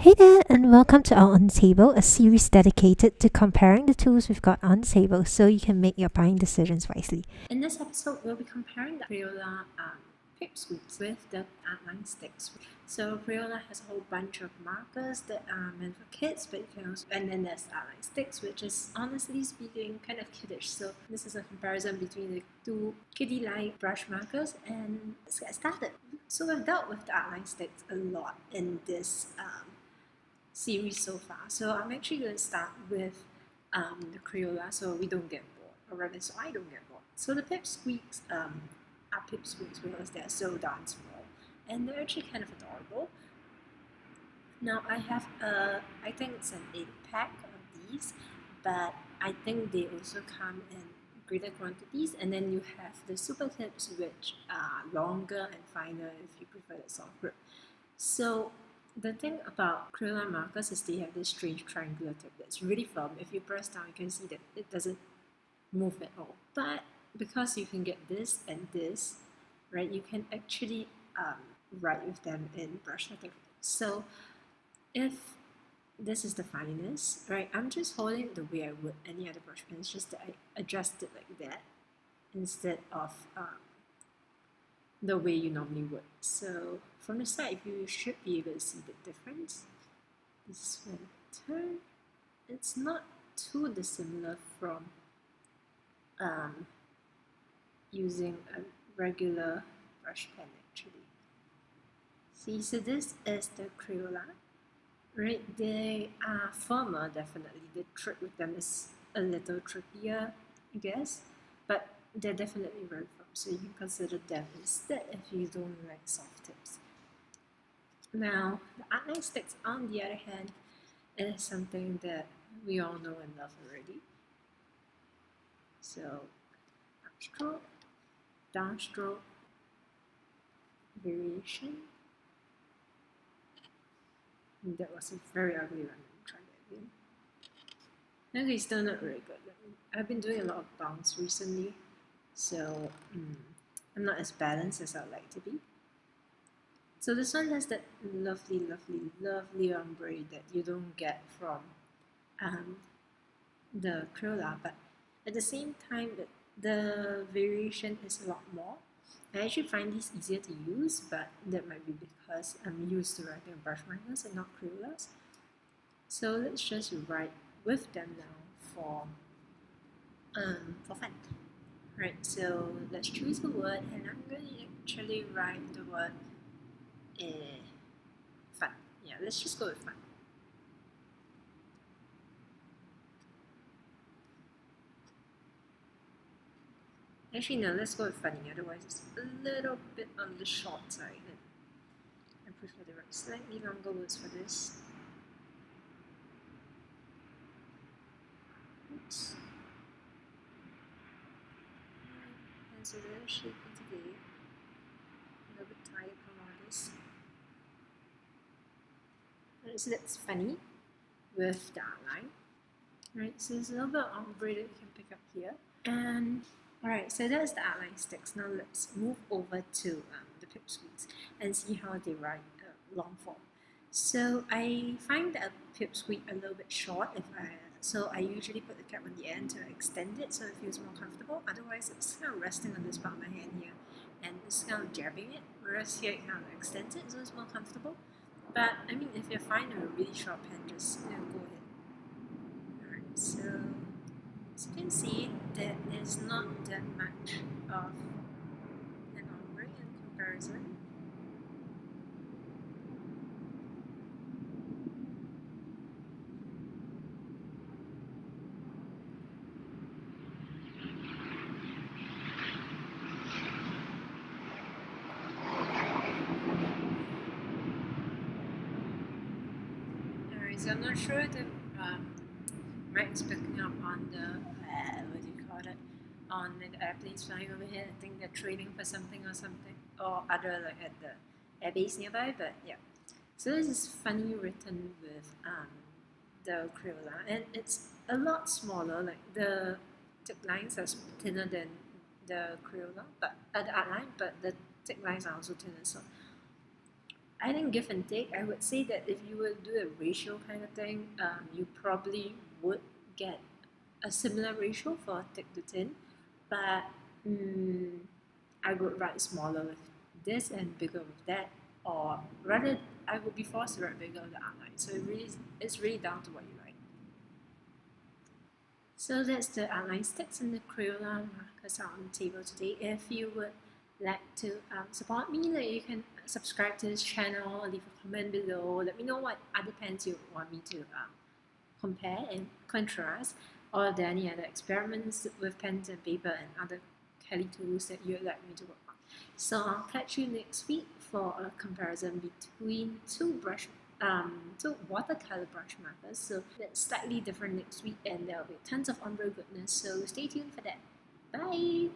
Hey there, and welcome to our On the Table, a series dedicated to comparing the tools we've got on the table so you can make your buying decisions wisely. In this episode, we'll be comparing the Crayola Pipsqueaks with the Artline Stix. So Crayola has a whole bunch of markers that are meant for kids, but you can also, and then there's Artline Stix, which is honestly speaking kind of kiddish. So this is a comparison between the two kiddie-like brush markers, and let's get started. So we've dealt with the Artline Stix a lot in this series so far. So I'm actually going to start with the Crayola so we don't get bored, or rather so I don't get bored. So the Pipsqueaks are Pipsqueaks because they're so darn small and they're actually kind of adorable. Now I have I think it's an 8-pack of these, but I think they also come in greater quantities, and then you have the super tips, which are longer and finer if you prefer the soft grip. So the thing about Crayola markers is they have this strange triangular tip that's really firm. If you press down, you can see that it doesn't move at all. But because you can get this and this, right, you can actually write with them in brush lettering. So if this is the fineness, right, I'm just holding it the way I would any other brush pen. It's just that I adjust it like that instead of the way you normally would. So from the side, you should be able to see the difference. This is when I turn. It's not too dissimilar from using a regular brush pen actually. See, so this is the Crayola, right? They are firmer, definitely. The trick with them is a little trickier, I guess, but they're definitely very firm, so you can consider them instead if you don't like soft tips. Now, the Artline Stix, on the other hand, is something that we all know and love already. So, upstroke, downstroke, variation. And that was a very ugly one. Let me try that again. Okay, still not very good. I've been doing a lot of bounce recently, so I'm not as balanced as I'd like to be. So this one has that lovely, lovely, lovely ombre that you don't get from the Crayola, but at the same time, the variation is a lot more. I actually find these easier to use, but that might be because I'm used to writing brush markers and not Crayolas. So let's just write with them now for fun. Right, so let's choose a word, and I'm going to actually write the word fun. Yeah, let's just go with fun. Actually, no, let's go with funny, otherwise it's a little bit on the short side. I prefer to write slightly longer words for this. Oops. And so there's shape for today. A little bit tired from all this. Right, so that's funny with the outline. Right, so there's a little bit of ombre that you can pick up here. And alright, so that's the Artline Stix. Now let's move over to the Pipsqueaks and see how they write long form. So I find that a Pipsqueak a little bit short so I usually put the cap on the end to extend it so it feels more comfortable. Otherwise, it's kind of resting on this part of my hand here and it's kind of jabbing it, whereas here it kind of extends it so it's more comfortable. But I mean, if you're fine with a really short pen, just go ahead. Alright, so as you can see, there is not that much of an ombre in comparison. Alright, so I'm not sure if the mic is picking up on the, what do you call it, on the airplanes flying overhead. I think they're training for something, or other, like at the airbase nearby, but yeah. So this is funny written with the Crayola, and it's a lot smaller, like the tick lines are thinner than the Crayola, but the outline, but the tick lines are also thinner. So I think give and take, I would say that if you would do a ratio kind of thing, you probably would get a similar ratio for thick to thin, but I would write smaller with this and bigger with that, or rather I would be forced to write bigger with the outline. So it's really down to what you like. So that's the outline sticks and the Crayola markers are on the table today. If you would like to support me, you can subscribe to this channel, leave a comment below, let me know what other pens you want me to compare and contrast, or are there any other experiments with pens and paper and other Kelly tools that you'd like me to work on. So I'll catch you next week for a comparison between two watercolor brush markers. So that's slightly different next week, and there'll be tons of ombre goodness. So stay tuned for that. Bye!